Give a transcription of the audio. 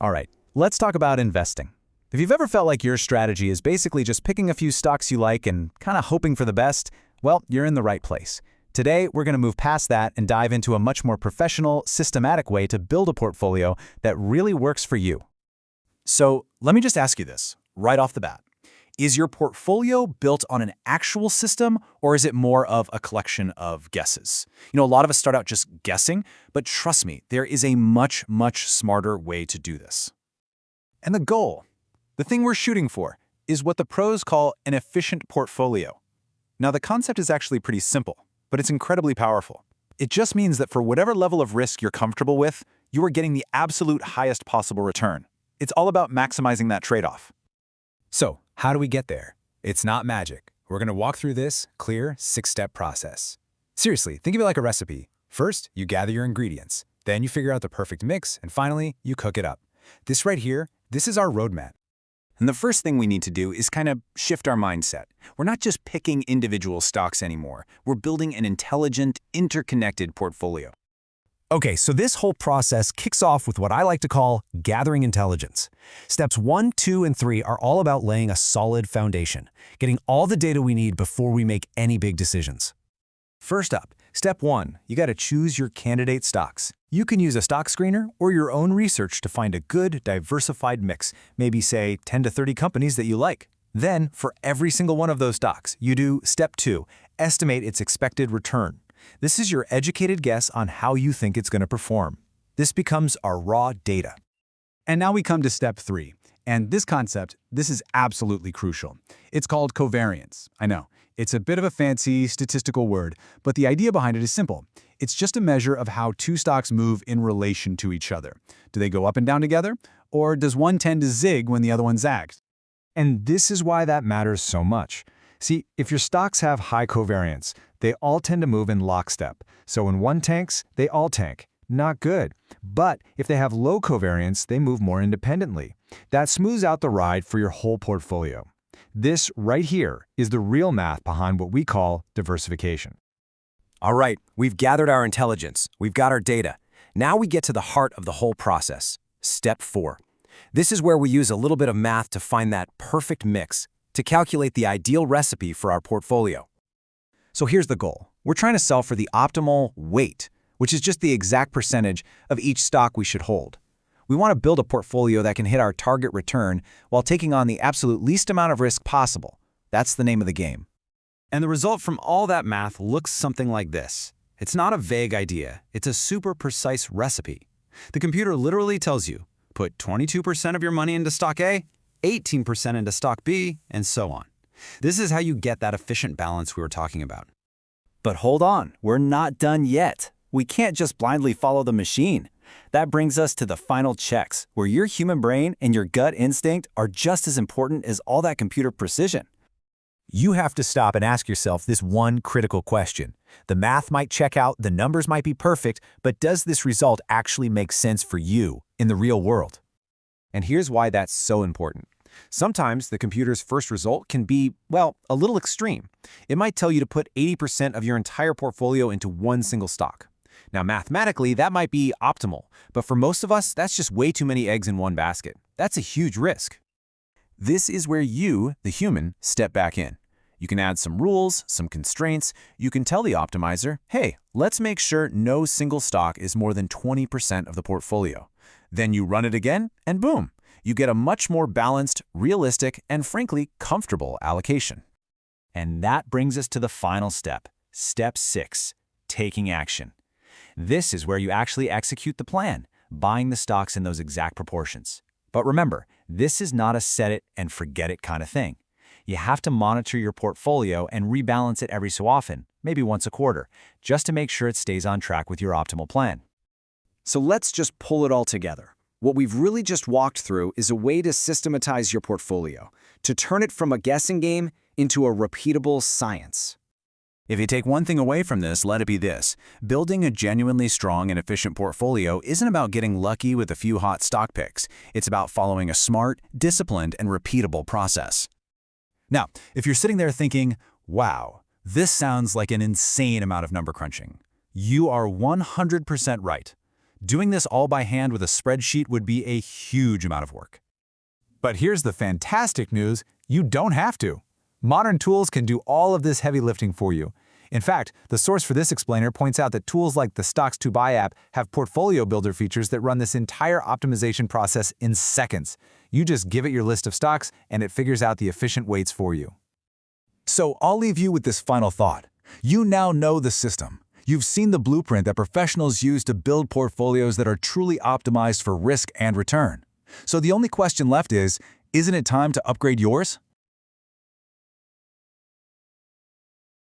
All right, let's talk about investing. If you've ever felt like your strategy is basically just picking a few stocks you like and kind of hoping for the best, well, you're in the right place. Today, we're going to move past that and dive into a much more professional, systematic way to build a portfolio that really works for you. So let me just ask you this, right off the bat. Is your portfolio built on an actual system, or is it more of a collection of guesses? A lot of us start out just guessing, but trust me, there is a much, much smarter way to do this. And the goal, the thing we're shooting for, is what the pros call an efficient portfolio. Now, the concept is actually pretty simple, but it's incredibly powerful. It just means that for whatever level of risk you're comfortable with, you are getting the absolute highest possible return. It's all about maximizing that trade-off. So, how do we get there? It's not magic. We're going to walk through this clear 6-step process. Seriously, think of it like a recipe. First, you gather your ingredients. Then you figure out the perfect mix, and finally, you cook it up. This right here, this is our roadmap. And the first thing we need to do is kind of shift our mindset. We're not just picking individual stocks anymore. We're building an intelligent, interconnected portfolio. Okay, so this whole process kicks off with what I like to call gathering intelligence. Steps 1, 2, and 3 are all about laying a solid foundation, getting all the data we need before we make any big decisions. First up, step 1, you got to choose your candidate stocks. You can use a stock screener or your own research to find a good, diversified mix, maybe say 10 to 30 companies that you like. Then, for every single one of those stocks, you do step 2, estimate its expected return. This is your educated guess on how you think it's going to perform. This becomes our raw data. And now we come to step 3. And this concept, this is absolutely crucial. It's called covariance. I know, it's a bit of a fancy statistical word, but the idea behind it is simple. It's just a measure of how two stocks move in relation to each other. Do they go up and down together? Or does one tend to zig when the other one zags? And this is why that matters so much. See, if your stocks have high covariance, they all tend to move in lockstep. So when one tanks, they all tank. Not good. But if they have low covariance, they move more independently. That smooths out the ride for your whole portfolio. This right here is the real math behind what we call diversification. All right, we've gathered our intelligence. We've got our data. Now we get to the heart of the whole process. Step 4. This is where we use a little bit of math to find that perfect mix, to calculate the ideal recipe for our portfolio. So here's the goal. We're trying to solve for the optimal weight, which is just the exact percentage of each stock we should hold. We want to build a portfolio that can hit our target return while taking on the absolute least amount of risk possible. That's the name of the game. And the result from all that math looks something like this. It's not a vague idea. It's a super precise recipe. The computer literally tells you, put 22% of your money into stock A, 18% into stock B, and so on. This is how you get that efficient balance we were talking about. But hold on, we're not done yet. We can't just blindly follow the machine. That brings us to the final checks, where your human brain and your gut instinct are just as important as all that computer precision. You have to stop and ask yourself this one critical question. The math might check out, the numbers might be perfect, but does this result actually make sense for you in the real world? And here's why that's so important. Sometimes the computer's first result can be, well, a little extreme. It might tell you to put 80% of your entire portfolio into one single stock. Now, mathematically, that might be optimal, but for most of us, that's just way too many eggs in one basket. That's a huge risk. This is where you, the human, step back in. You can add some rules, some constraints. You can tell the optimizer, hey, let's make sure no single stock is more than 20% of the portfolio. Then you run it again, and boom, you get a much more balanced, realistic, and frankly, comfortable allocation. And that brings us to the final step, step 6, taking action. This is where you actually execute the plan, buying the stocks in those exact proportions. But remember, this is not a set it and forget it kind of thing. You have to monitor your portfolio and rebalance it every so often, maybe once a quarter, just to make sure it stays on track with your optimal plan. So let's just pull it all together. What we've really just walked through is a way to systematize your portfolio, to turn it from a guessing game into a repeatable science. If you take one thing away from this, let it be this. Building a genuinely strong and efficient portfolio isn't about getting lucky with a few hot stock picks. It's about following a smart, disciplined, and repeatable process. Now, if you're sitting there thinking, wow, this sounds like an insane amount of number crunching, you are 100% right. Doing this all by hand with a spreadsheet would be a huge amount of work. But here's the fantastic news, you don't have to. Modern tools can do all of this heavy lifting for you. In fact, the source for this explainer points out that tools like the Stocks to Buy app have portfolio builder features that run this entire optimization process in seconds. You just give it your list of stocks and it figures out the efficient weights for you. So I'll leave you with this final thought. You now know the system. You've seen the blueprint that professionals use to build portfolios that are truly optimized for risk and return. So the only question left is, isn't it time to upgrade yours?